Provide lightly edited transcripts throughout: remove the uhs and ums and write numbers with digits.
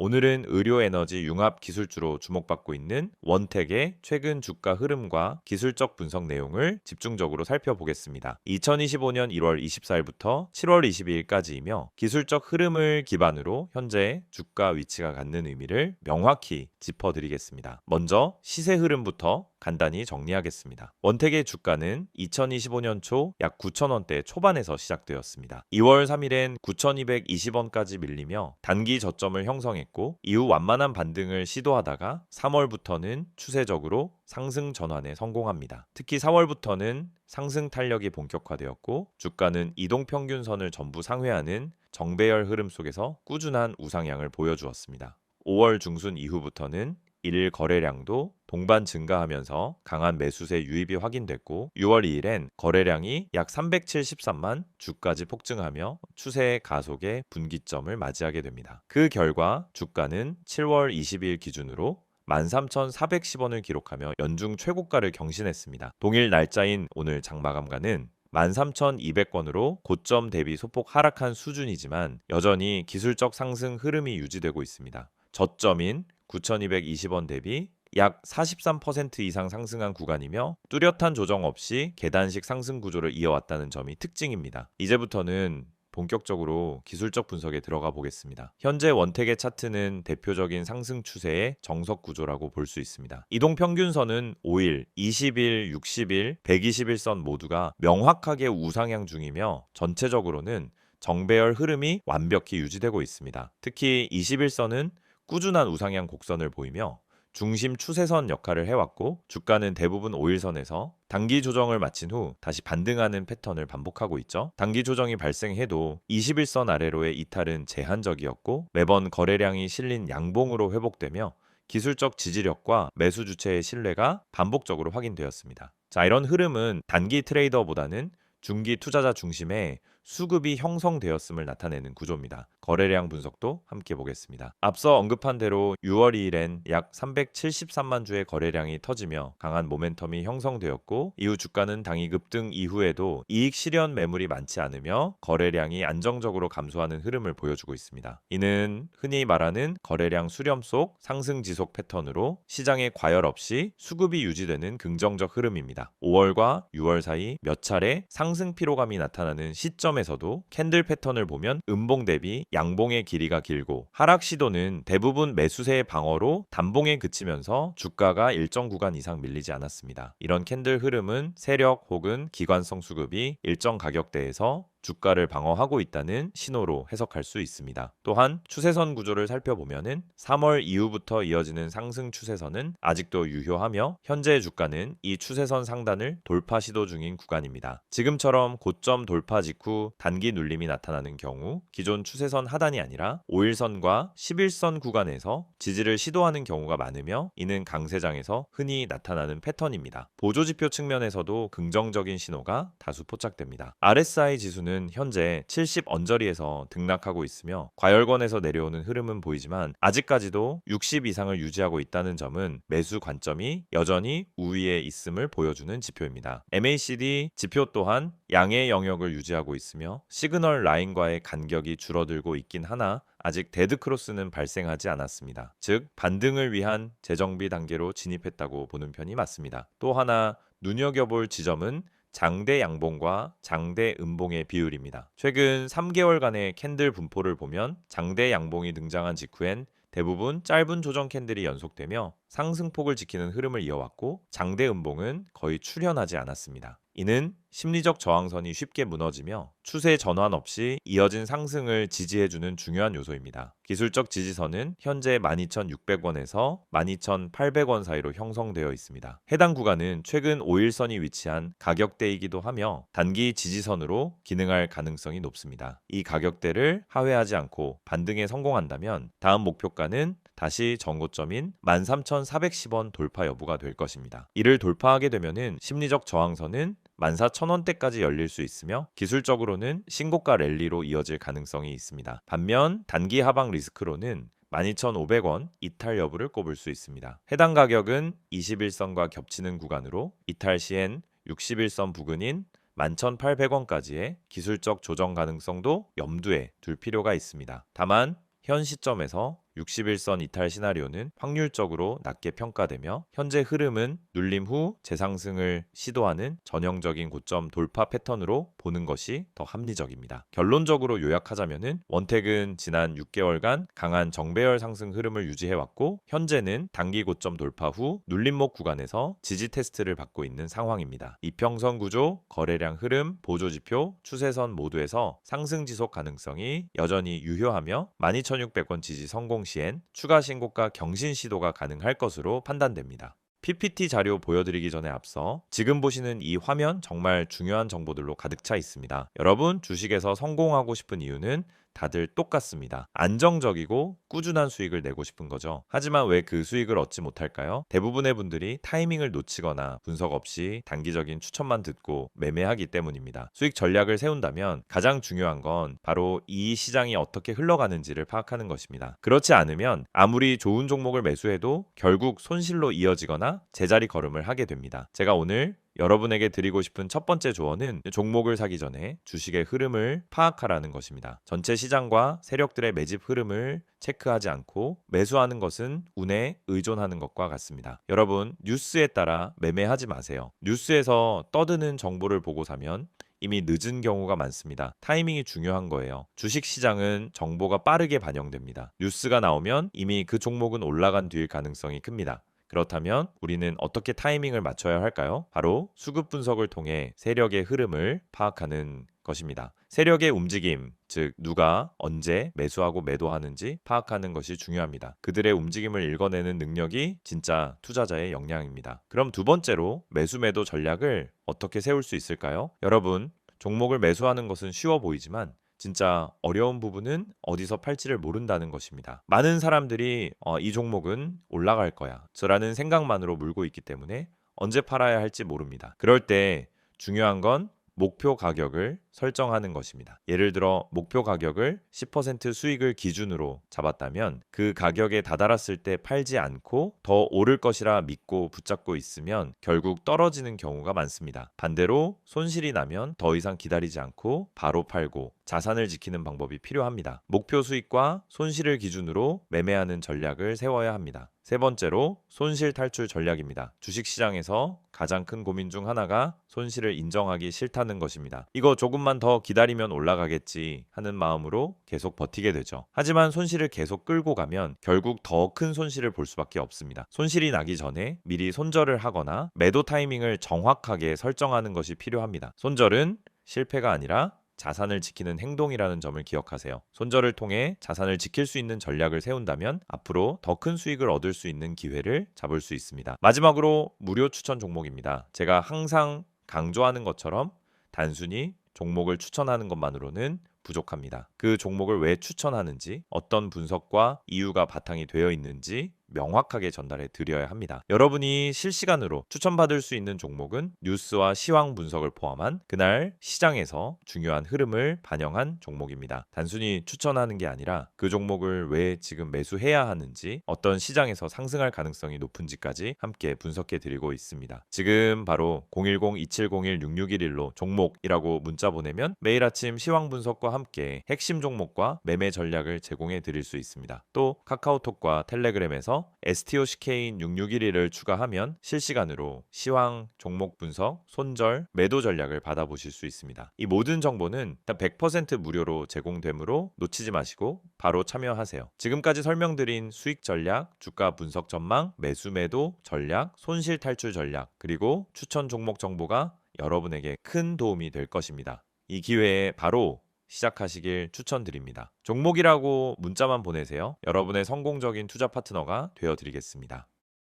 오늘은 의료에너지 융합 기술주로 주목받고 있는 원택의 최근 주가 흐름과 기술적 분석 내용을 집중적으로 살펴보겠습니다. 2025년 1월 24일부터 7월 22일까지이며 기술적 흐름을 기반으로 현재 주가 위치가 갖는 의미를 명확히 짚어드리겠습니다. 먼저 시세 흐름부터 간단히 정리하겠습니다. 원택의 주가는 2025년 초 약 9,000원대 초반에서 시작되었습니다. 2월 3일엔 9,220원까지 밀리며 단기 저점을 형성했고 이후 완만한 반등을 시도하다가 3월부터는 추세적으로 상승 전환에 성공합니다. 특히 4월부터는 상승 탄력이 본격화되었고 주가는 이동평균선을 전부 상회하는 정배열 흐름 속에서 꾸준한 우상향을 보여주었습니다. 5월 중순 이후부터는 일일 거래량도 동반 증가하면서 강한 매수세 유입이 확인됐고 6월 2일엔 거래량이 약 373만 주까지 폭증하며 추세 가속의 분기점을 맞이하게 됩니다. 그 결과 주가는 7월 20일 기준으로 13,410원을 기록하며 연중 최고가를 경신했습니다. 동일 날짜인 오늘 장마감가는 13,200원으로 고점 대비 소폭 하락한 수준이지만 여전히 기술적 상승 흐름이 유지되고 있습니다. 저점인 9,220원 대비 약 43% 이상 상승한 구간이며 뚜렷한 조정 없이 계단식 상승 구조를 이어왔다는 점이 특징입니다. 이제부터는 본격적으로 기술적 분석에 들어가 보겠습니다. 현재 원택의 차트는 대표적인 상승 추세의 정석 구조라고 볼 수 있습니다. 이동평균선은 5일, 20일, 60일, 120일선 모두가 명확하게 우상향 중이며 전체적으로는 정배열 흐름이 완벽히 유지되고 있습니다. 특히 21선은 꾸준한 우상향 곡선을 보이며 중심 추세선 역할을 해왔고 주가는 대부분 5일선에서 단기 조정을 마친 후 다시 반등하는 패턴을 반복하고 있죠. 단기 조정이 발생해도 21선 아래로의 이탈은 제한적이었고 매번 거래량이 실린 양봉으로 회복되며 기술적 지지력과 매수 주체의 신뢰가 반복적으로 확인되었습니다. 자, 이런 흐름은 단기 트레이더보다는 중기 투자자 중심의 수급이 형성되었음을 나타내는 구조입니다. 거래량 분석도 함께 보겠습니다. 앞서 언급한 대로 6월 2일엔 약 373만 주의 거래량이 터지며 강한 모멘텀이 형성되었고 이후 주가는 당일 급등 이후에도 이익 실현 매물이 많지 않으며 거래량이 안정적으로 감소하는 흐름을 보여주고 있습니다. 이는 흔히 말하는 거래량 수렴 속 상승 지속 패턴으로 시장에 과열 없이 수급이 유지되는 긍정적 흐름입니다. 5월과 6월 사이 몇 차례 상승 피로감이 나타나는 시점에서도 캔들 패턴을 보면 음봉 대비 양봉의 길이가 길고 하락 시도는 대부분 매수세의 방어로 단봉에 그치면서 주가가 일정 구간 이상 밀리지 않았습니다. 이런 캔들 흐름은 세력 혹은 기관성 수급이 일정 가격대에서 주가를 방어하고 있다는 신호로 해석할 수 있습니다. 또한 추세선 구조를 살펴보면은 3월 이후부터 이어지는 상승 추세선은 아직도 유효하며 현재 주가는 이 추세선 상단을 돌파 시도 중인 구간입니다. 지금처럼 고점 돌파 직후 단기 눌림이 나타나는 경우 기존 추세선 하단이 아니라 5일선과 11선 구간에서 지지를 시도하는 경우가 많으며 이는 강세장에서 흔히 나타나는 패턴입니다. 보조지표 측면에서도 긍정적인 신호가 다수 포착됩니다. RSI 지수는 현재 70 언저리에서 등락하고 있으며 과열권에서 내려오는 흐름은 보이지만 아직까지도 60 이상을 유지하고 있다는 점은 매수 관점이 여전히 우위에 있음을 보여주는 지표입니다. MACD 지표 또한 양의 영역을 유지하고 있으며 시그널 라인과의 간격이 줄어들고 있긴 하나 아직 데드크로스는 발생하지 않았습니다. 즉 반등을 위한 재정비 단계로 진입했다고 보는 편이 맞습니다. 또 하나 눈여겨볼 지점은 장대 양봉과 장대 음봉의 비율입니다. 최근 3개월간의 캔들 분포를 보면 장대 양봉이 등장한 직후엔 대부분 짧은 조정 캔들이 연속되며 상승폭을 지키는 흐름을 이어왔고 장대 음봉은 거의 출현하지 않았습니다. 이는 심리적 저항선이 쉽게 무너지며 추세 전환 없이 이어진 상승을 지지해주는 중요한 요소입니다. 기술적 지지선은 현재 12,600원에서 12,800원 사이로 형성되어 있습니다. 해당 구간은 최근 5일선이 위치한 가격대이기도 하며 단기 지지선으로 기능할 가능성이 높습니다. 이 가격대를 하회하지 않고 반등에 성공한다면 다음 목표가는 다시 전고점인 13,410원 돌파 여부가 될 것입니다. 이를 돌파하게 되면은 심리적 저항선은 14,000원대까지 열릴 수 있으며 기술적으로는 신고가 랠리로 이어질 가능성이 있습니다. 반면 단기 하방 리스크로는 12,500원 이탈 여부를 꼽을 수 있습니다. 해당 가격은 21선과 겹치는 구간으로 이탈 시엔 61선 부근인 11,800원까지의 기술적 조정 가능성도 염두에 둘 필요가 있습니다. 다만 현 시점에서 61선 이탈 시나리오는 확률적으로 낮게 평가되며 현재 흐름은 눌림 후 재상승을 시도하는 전형적인 고점 돌파 패턴으로 보는 것이 더 합리적입니다. 결론적으로 요약하자면은 원택은 지난 6개월간 강한 정배열 상승 흐름을 유지해왔고 현재는 단기 고점 돌파 후 눌림목 구간에서 지지 테스트를 받고 있는 상황입니다. 이평선 구조, 거래량 흐름, 보조지표, 추세선 모두에서 상승 지속 가능성이 여전히 유효하며 12,600원 지지 성공 시엔 추가 신고가 경신 시도가 가능할 것으로 판단됩니다. PPT 자료 보여드리기 전에 앞서 지금 보시는 이 화면 정말 중요한 정보들로 가득 차 있습니다. 여러분 주식에서 성공하고 싶은 이유는 다들 똑같습니다. 안정적이고 꾸준한 수익을 내고 싶은 거죠. 하지만 왜 그 수익을 얻지 못할까요? 대부분의 분들이 타이밍을 놓치거나 분석 없이 단기적인 추천만 듣고 매매하기 때문입니다. 수익 전략을 세운다면 가장 중요한 건 바로 이 시장이 어떻게 흘러가는지를 파악하는 것입니다. 그렇지 않으면 아무리 좋은 종목을 매수해도 결국 손실로 이어지거나 제자리 걸음을 하게 됩니다. 제가 오늘 여러분에게 드리고 싶은 첫 번째 조언은 종목을 사기 전에 주식의 흐름을 파악하라는 것입니다. 전체 시장과 세력들의 매집 흐름을 체크하지 않고 매수하는 것은 운에 의존하는 것과 같습니다. 여러분, 뉴스에 따라 매매하지 마세요. 뉴스에서 떠드는 정보를 보고 사면 이미 늦은 경우가 많습니다. 타이밍이 중요한 거예요. 주식 시장은 정보가 빠르게 반영됩니다. 뉴스가 나오면 이미 그 종목은 올라간 뒤일 가능성이 큽니다. 그렇다면 우리는 어떻게 타이밍을 맞춰야 할까요? 바로 수급 분석을 통해 세력의 흐름을 파악하는 것입니다. 세력의 움직임, 즉 누가 언제 매수하고 매도하는지 파악하는 것이 중요합니다. 그들의 움직임을 읽어내는 능력이 진짜 투자자의 역량입니다. 그럼 두 번째로 매수 매도 전략을 어떻게 세울 수 있을까요? 여러분, 종목을 매수하는 것은 쉬워 보이지만 진짜 어려운 부분은 어디서 팔지를 모른다는 것입니다. 많은 사람들이 이 종목은 올라갈 거야 라는 생각만으로 물고 있기 때문에 언제 팔아야 할지 모릅니다. 그럴 때 중요한 건 목표 가격을 설정하는 것입니다. 예를 들어 목표 가격을 10% 수익을 기준으로 잡았다면 그 가격에 다다랐을 때 팔지 않고 더 오를 것이라 믿고 붙잡고 있으면 결국 떨어지는 경우가 많습니다. 반대로 손실이 나면 더 이상 기다리지 않고 바로 팔고 자산을 지키는 방법이 필요합니다. 목표 수익과 손실을 기준으로 매매하는 전략을 세워야 합니다. 세 번째로 손실 탈출 전략입니다. 주식시장에서 가장 큰 고민 중 하나가 손실을 인정하기 싫다는 것입니다. 이거 조금만 더 기다리면 올라가겠지 하는 마음으로 계속 버티게 되죠. 하지만 손실을 계속 끌고 가면 결국 더 큰 손실을 볼 수밖에 없습니다. 손실이 나기 전에 미리 손절을 하거나 매도 타이밍을 정확하게 설정하는 것이 필요합니다. 손절은 실패가 아니라 자산을 지키는 행동이라는 점을 기억하세요. 손절을 통해 자산을 지킬 수 있는 전략을 세운다면 앞으로 더 큰 수익을 얻을 수 있는 기회를 잡을 수 있습니다. 마지막으로 무료 추천 종목입니다. 제가 항상 강조하는 것처럼 단순히 종목을 추천하는 것만으로는 부족합니다. 그 종목을 왜 추천하는지, 어떤 분석과 이유가 바탕이 되어 있는지 명확하게 전달해 드려야 합니다. 여러분이 실시간으로 추천받을 수 있는 종목은 뉴스와 시황 분석을 포함한 그날 시장에서 중요한 흐름을 반영한 종목입니다. 단순히 추천하는 게 아니라 그 종목을 왜 지금 매수해야 하는지, 어떤 시장에서 상승할 가능성이 높은지까지 함께 분석해 드리고 있습니다. 지금 바로 010-2701-6611로 종목이라고 문자 보내면 매일 아침 시황 분석과 함께 핵심 종목과 매매 전략을 제공해 드릴 수 있습니다. 또 카카오톡과 텔레그램에서 STOCK인 6611을 추가하면 실시간으로 시황, 종목 분석, 손절, 매도 전략을 받아보실 수 있습니다. 이 모든 정보는 일단 100% 무료로 제공되므로 놓치지 마시고 바로 참여하세요. 지금까지 설명드린 수익 전략, 주가 분석 전망, 매수 매도 전략, 손실 탈출 전략, 그리고 추천 종목 정보가 여러분에게 큰 도움이 될 것입니다. 이 기회에 바로 시작하시길 추천드립니다. 종목이라고 문자만 보내세요. 여러분의 성공적인 투자 파트너가 되어드리겠습니다.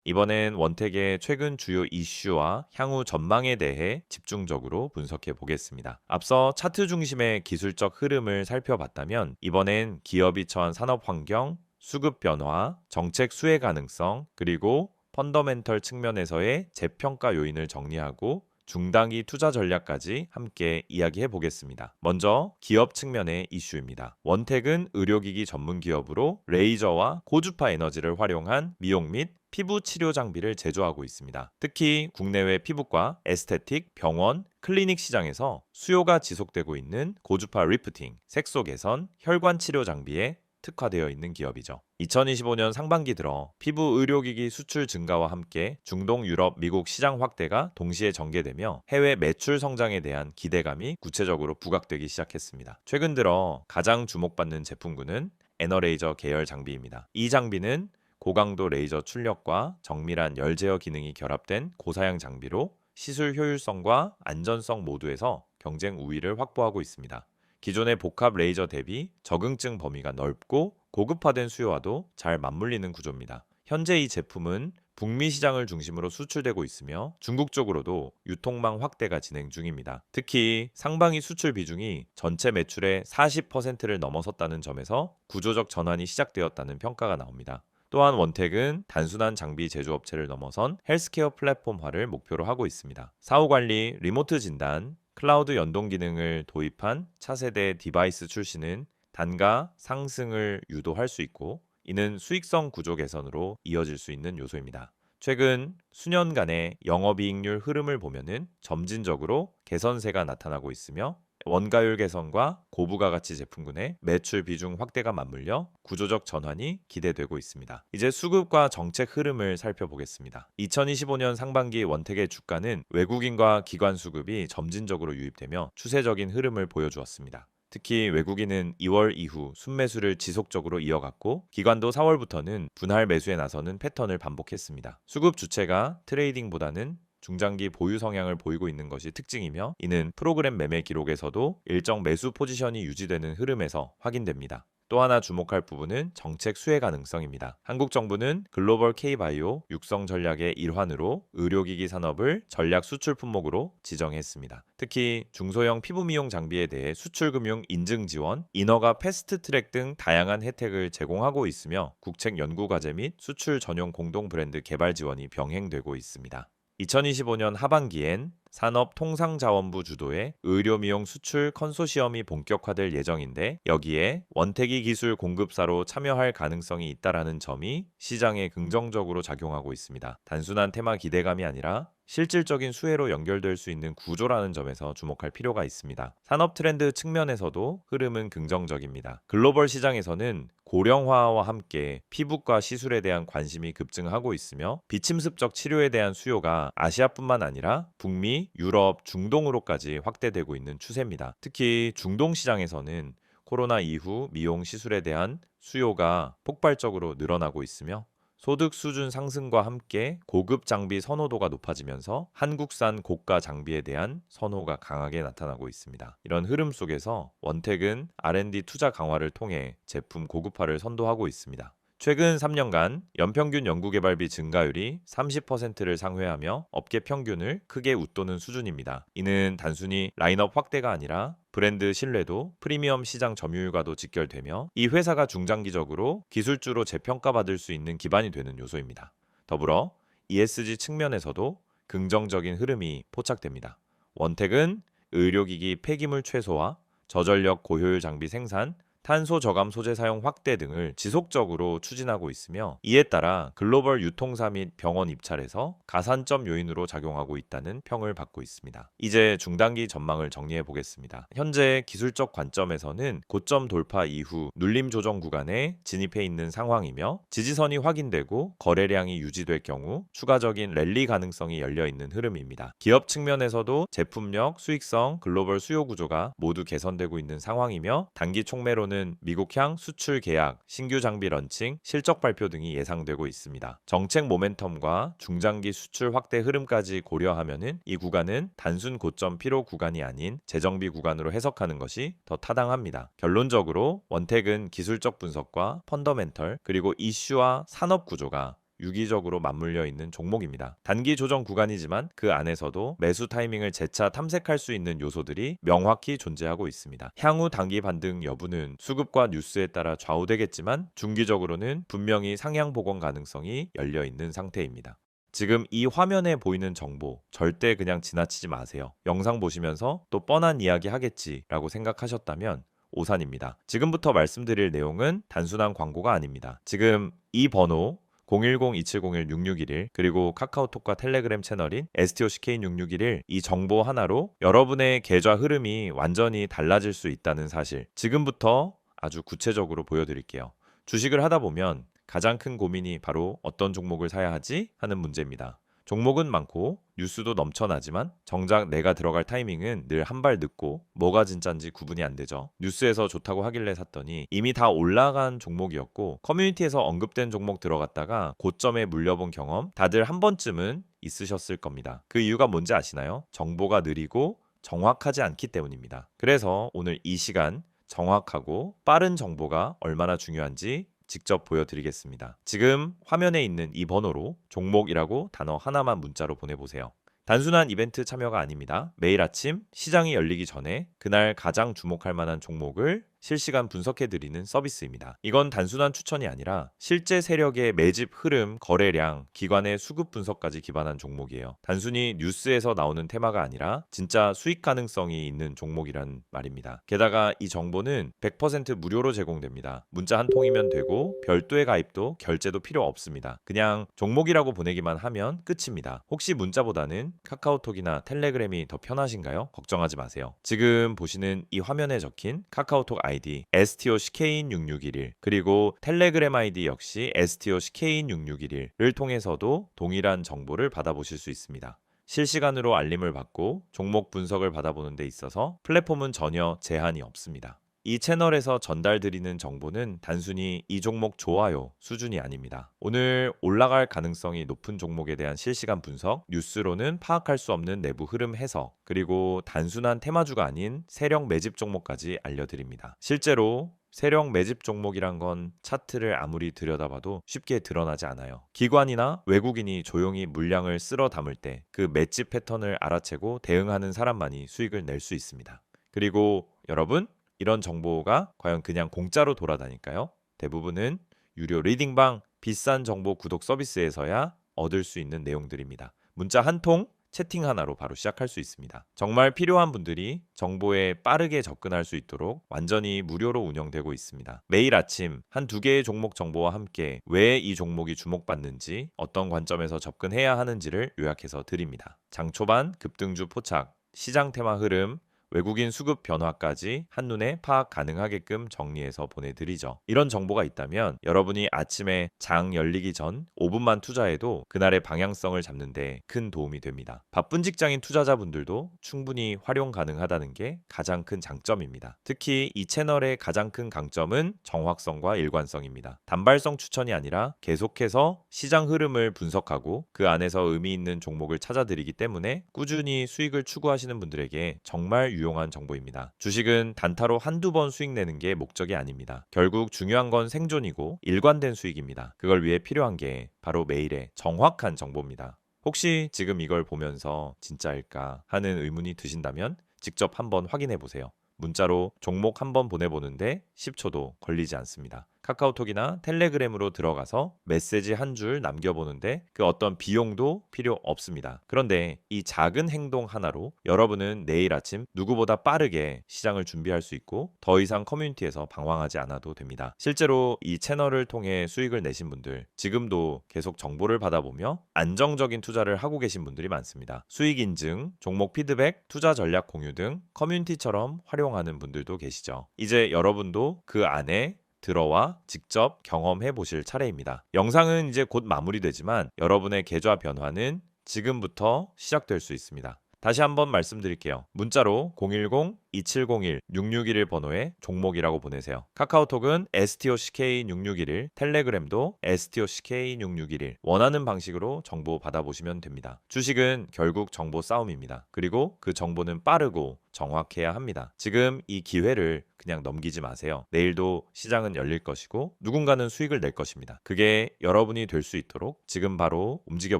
이번엔 원택의 최근 주요 이슈와 향후 전망에 대해 집중적으로 분석해 보겠습니다. 앞서 차트 중심의 기술적 흐름을 살펴봤다면 이번엔 기업이 처한 산업 환경, 수급 변화, 정책 수혜 가능성, 그리고 펀더멘털 측면에서의 재평가 요인을 정리하고 중단기 투자 전략까지 함께 이야기해 보겠습니다. 먼저 기업 측면의 이슈입니다. 원택은 의료기기 전문 기업으로 레이저와 고주파 에너지를 활용한 미용 및 피부 치료 장비를 제조하고 있습니다. 특히 국내외 피부과, 에스테틱, 병원, 클리닉 시장에서 수요가 지속되고 있는 고주파 리프팅, 색소 개선, 혈관 치료 장비에 특화되어 있는 기업이죠. 2025년 상반기 들어 피부 의료기기 수출 증가와 함께 중동, 유럽, 미국 시장 확대가 동시에 전개되며 해외 매출 성장에 대한 기대감이 구체적으로 부각되기 시작했습니다. 최근 들어 가장 주목받는 제품군은 에너레이저 계열 장비입니다. 이 장비는 고강도 레이저 출력과 정밀한 열 제어 기능이 결합된 고사양 장비로 시술 효율성과 안전성 모두에서 경쟁 우위를 확보하고 있습니다. 기존의 복합 레이저 대비 적응증 범위가 넓고 고급화된 수요와도 잘 맞물리는 구조입니다. 현재 이 제품은 북미 시장을 중심으로 수출되고 있으며 중국 쪽으로도 유통망 확대가 진행 중입니다. 특히 상반기 수출 비중이 전체 매출의 40%를 넘어섰다는 점에서 구조적 전환이 시작되었다는 평가가 나옵니다. 또한 원택은 단순한 장비 제조업체를 넘어선 헬스케어 플랫폼화를 목표로 하고 있습니다. 사후 관리, 리모트 진단, 클라우드 연동 기능을 도입한 차세대 디바이스 출시는 단가 상승을 유도할 수 있고 이는 수익성 구조 개선으로 이어질 수 있는 요소입니다. 최근 수년간의 영업이익률 흐름을 보면은 점진적으로 개선세가 나타나고 있으며 원가율 개선과 고부가 가치 제품군의 매출 비중 확대가 맞물려 구조적 전환이 기대되고 있습니다. 이제 수급과 정책 흐름을 살펴보겠습니다. 2025년 상반기 원택의 주가는 외국인과 기관 수급이 점진적으로 유입되며 추세적인 흐름을 보여주었습니다. 특히 외국인은 2월 이후 순매수를 지속적으로 이어갔고 기관도 4월부터는 분할 매수에 나서는 패턴을 반복했습니다. 수급 주체가 트레이딩보다는 중장기 보유 성향을 보이고 있는 것이 특징이며 이는 프로그램 매매 기록에서도 일정 매수 포지션이 유지되는 흐름에서 확인됩니다. 또 하나 주목할 부분은 정책 수혜 가능성입니다. 한국 정부는 글로벌 K바이오 육성 전략의 일환으로 의료기기 산업을 전략 수출 품목으로 지정했습니다. 특히 중소형 피부 미용 장비에 대해 수출금융 인증 지원, 인허가 패스트트랙 등 다양한 혜택을 제공하고 있으며 국책 연구과제 및 수출 전용 공동 브랜드 개발 지원이 병행되고 있습니다. 2025년 하반기엔 산업통상자원부 주도의 의료미용 수출 컨소시엄이 본격화될 예정인데 여기에 원택이 기술 공급사로 참여할 가능성이 있다라는 점이 시장에 긍정적으로 작용하고 있습니다. 단순한 테마 기대감이 아니라 실질적인 수혜로 연결될 수 있는 구조라는 점에서 주목할 필요가 있습니다. 산업 트렌드 측면에서도 흐름은 긍정적입니다. 글로벌 시장에서는 고령화와 함께 피부과 시술에 대한 관심이 급증하고 있으며 비침습적 치료에 대한 수요가 아시아뿐만 아니라 북미, 유럽, 중동으로까지 확대되고 있는 추세입니다. 특히 중동 시장에서는 코로나 이후 미용 시술에 대한 수요가 폭발적으로 늘어나고 있으며 소득 수준 상승과 함께 고급 장비 선호도가 높아지면서 한국산 고가 장비에 대한 선호가 강하게 나타나고 있습니다. 이런 흐름 속에서 원택은 R&D 투자 강화를 통해 제품 고급화를 선도하고 있습니다. 최근 3년간 연평균 연구개발비 증가율이 30%를 상회하며 업계 평균을 크게 웃도는 수준입니다. 이는 단순히 라인업 확대가 아니라 브랜드 신뢰도, 프리미엄 시장 점유율과도 직결되며 이 회사가 중장기적으로 기술주로 재평가받을 수 있는 기반이 되는 요소입니다. 더불어 ESG 측면에서도 긍정적인 흐름이 포착됩니다. 원택은 의료기기 폐기물 최소화, 저전력 고효율 장비 생산, 탄소 저감 소재 사용 확대 등을 지속적으로 추진하고 있으며 이에 따라 글로벌 유통사 및 병원 입찰에서 가산점 요인으로 작용하고 있다는 평을 받고 있습니다. 이제 중단기 전망을 정리해 보겠습니다. 현재 기술적 관점에서는 고점 돌파 이후 눌림 조정 구간에 진입해 있는 상황이며 지지선이 확인되고 거래량이 유지될 경우 추가적인 랠리 가능성이 열려 있는 흐름입니다. 기업 측면에서도 제품력, 수익성, 글로벌 수요 구조가 모두 개선되고 있는 상황이며 단기 촉매로는 미국향 수출 계약, 신규 장비 런칭, 실적 발표 등이 예상되고 있습니다. 정책 모멘텀과 중장기 수출 확대 흐름까지 고려하면은 이 구간은 단순 고점 피로 구간이 아닌 재정비 구간으로 해석하는 것이 더 타당합니다. 결론적으로 원택은 기술적 분석과 펀더멘털 그리고 이슈와 산업 구조가 유기적으로 맞물려 있는 종목입니다. 단기 조정 구간이지만 그 안에서도 매수 타이밍을 재차 탐색할 수 있는 요소들이 명확히 존재하고 있습니다. 향후 단기 반등 여부는 수급과 뉴스에 따라 좌우되겠지만 중기적으로는 분명히 상향 복원 가능성이 열려 있는 상태입니다. 지금 이 화면에 보이는 정보 절대 그냥 지나치지 마세요. 영상 보시면서 또 뻔한 이야기 하겠지라고 생각하셨다면 오산입니다. 지금부터 말씀드릴 내용은 단순한 광고가 아닙니다. 지금 이 번호 010-2701-6611 그리고 카카오톡과 텔레그램 채널인 STOCK6611 이 정보 하나로 여러분의 계좌 흐름이 완전히 달라질 수 있다는 사실 지금부터 아주 구체적으로 보여드릴게요. 주식을 하다 보면 가장 큰 고민이 바로 어떤 종목을 사야 하지 하는 문제입니다. 종목은 많고 뉴스도 넘쳐나지만 정작 내가 들어갈 타이밍은 늘 한 발 늦고 뭐가 진짠지 구분이 안 되죠. 뉴스에서 좋다고 하길래 샀더니 이미 다 올라간 종목이었고 커뮤니티에서 언급된 종목 들어갔다가 고점에 물려본 경험 다들 한 번쯤은 있으셨을 겁니다. 그 이유가 뭔지 아시나요? 정보가 느리고 정확하지 않기 때문입니다. 그래서 오늘 이 시간 정확하고 빠른 정보가 얼마나 중요한지 직접 보여드리겠습니다. 지금 화면에 있는 이 번호로 종목이라고 단어 하나만 문자로 보내보세요. 단순한 이벤트 참여가 아닙니다. 매일 아침 시장이 열리기 전에 그날 가장 주목할 만한 종목을 실시간 분석해드리는 서비스입니다. 이건 단순한 추천이 아니라 실제 세력의 매집 흐름, 거래량, 기관의 수급 분석까지 기반한 종목이에요. 단순히 뉴스에서 나오는 테마가 아니라 진짜 수익 가능성이 있는 종목이란 말입니다. 게다가 이 정보는 100% 무료로 제공됩니다. 문자 한 통이면 되고 별도의 가입도 결제도 필요 없습니다. 그냥 종목이라고 보내기만 하면 끝입니다. 혹시 문자보다는 카카오톡이나 텔레그램이 더 편하신가요? 걱정하지 마세요. 지금 보시는 이 화면에 적힌 카카오톡 아이디 STOCK인6611 그리고 텔레그램 아이디 역시 STOCK인6611을 통해서도 동일한 정보를 받아보실 수 있습니다. 실시간으로 알림을 받고 종목 분석을 받아보는 데 있어서 플랫폼은 전혀 제한이 없습니다. 이 채널에서 전달드리는 정보는 단순히 이 종목 좋아요 수준이 아닙니다. 오늘 올라갈 가능성이 높은 종목에 대한 실시간 분석, 뉴스로는 파악할 수 없는 내부 흐름 해석, 그리고 단순한 테마주가 아닌 세력 매집 종목까지 알려드립니다. 실제로 세력 매집 종목이란 건 차트를 아무리 들여다봐도 쉽게 드러나지 않아요. 기관이나 외국인이 조용히 물량을 쓸어 담을 때 그 매집 패턴을 알아채고 대응하는 사람만이 수익을 낼 수 있습니다. 그리고 여러분, 이런 정보가 과연 그냥 공짜로 돌아다닐까요? 대부분은 유료 리딩방, 비싼 정보 구독 서비스에서야 얻을 수 있는 내용들입니다. 문자 한 통, 채팅 하나로 바로 시작할 수 있습니다. 정말 필요한 분들이 정보에 빠르게 접근할 수 있도록 완전히 무료로 운영되고 있습니다. 매일 아침 한두 개의 종목 정보와 함께 왜 이 종목이 주목받는지, 어떤 관점에서 접근해야 하는지를 요약해서 드립니다. 장 초반 급등주 포착, 시장 테마 흐름, 외국인 수급 변화까지 한눈에 파악 가능하게끔 정리해서 보내드리죠. 이런 정보가 있다면 여러분이 아침에 장 열리기 전 5분만 투자해도 그날의 방향성을 잡는 데 큰 도움이 됩니다. 바쁜 직장인 투자자분들도 충분히 활용 가능하다는 게 가장 큰 장점입니다. 특히 이 채널의 가장 큰 강점은 정확성과 일관성입니다. 단발성 추천이 아니라 계속해서 시장 흐름을 분석하고 그 안에서 의미 있는 종목을 찾아드리기 때문에 꾸준히 수익을 추구하시는 분들에게 정말 유용한 정보입니다. 주식은 단타로 한두 번 수익 내는 게 목적이 아닙니다. 결국 중요한 건 생존이고 일관된 수익입니다. 그걸 위해 필요한 게 바로 매일의 정확한 정보입니다. 혹시 지금 이걸 보면서 진짜일까 하는 의문이 드신다면 직접 한번 확인해 보세요. 문자로 종목 한번 보내보는데 10초도 걸리지 않습니다. 카카오톡이나 텔레그램으로 들어가서 메시지 한 줄 남겨보는데 그 어떤 비용도 필요 없습니다. 그런데 이 작은 행동 하나로 여러분은 내일 아침 누구보다 빠르게 시장을 준비할 수 있고 더 이상 커뮤니티에서 방황하지 않아도 됩니다. 실제로 이 채널을 통해 수익을 내신 분들, 지금도 계속 정보를 받아보며 안정적인 투자를 하고 계신 분들이 많습니다. 수익 인증, 종목 피드백, 투자 전략 공유 등 커뮤니티처럼 활용하는 분들도 계시죠. 이제 여러분도 그 안에 들어와 직접 경험해 보실 차례입니다. 영상은 이제 곧 마무리되지만 여러분의 계좌 변화는 지금부터 시작될 수 있습니다. 다시 한번 말씀드릴게요. 문자로 010-2701-6611 번호에 종목이라고 보내세요. 카카오톡은 STOCK6611, 텔레그램도 STOCK6611 원하는 방식으로 정보 받아보시면 됩니다. 주식은 결국 정보 싸움입니다. 그리고 그 정보는 빠르고 정확해야 합니다. 지금 이 기회를 그냥 넘기지 마세요. 내일도 시장은 열릴 것이고 누군가는 수익을 낼 것입니다. 그게 여러분이 될 수 있도록 지금 바로 움직여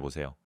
보세요.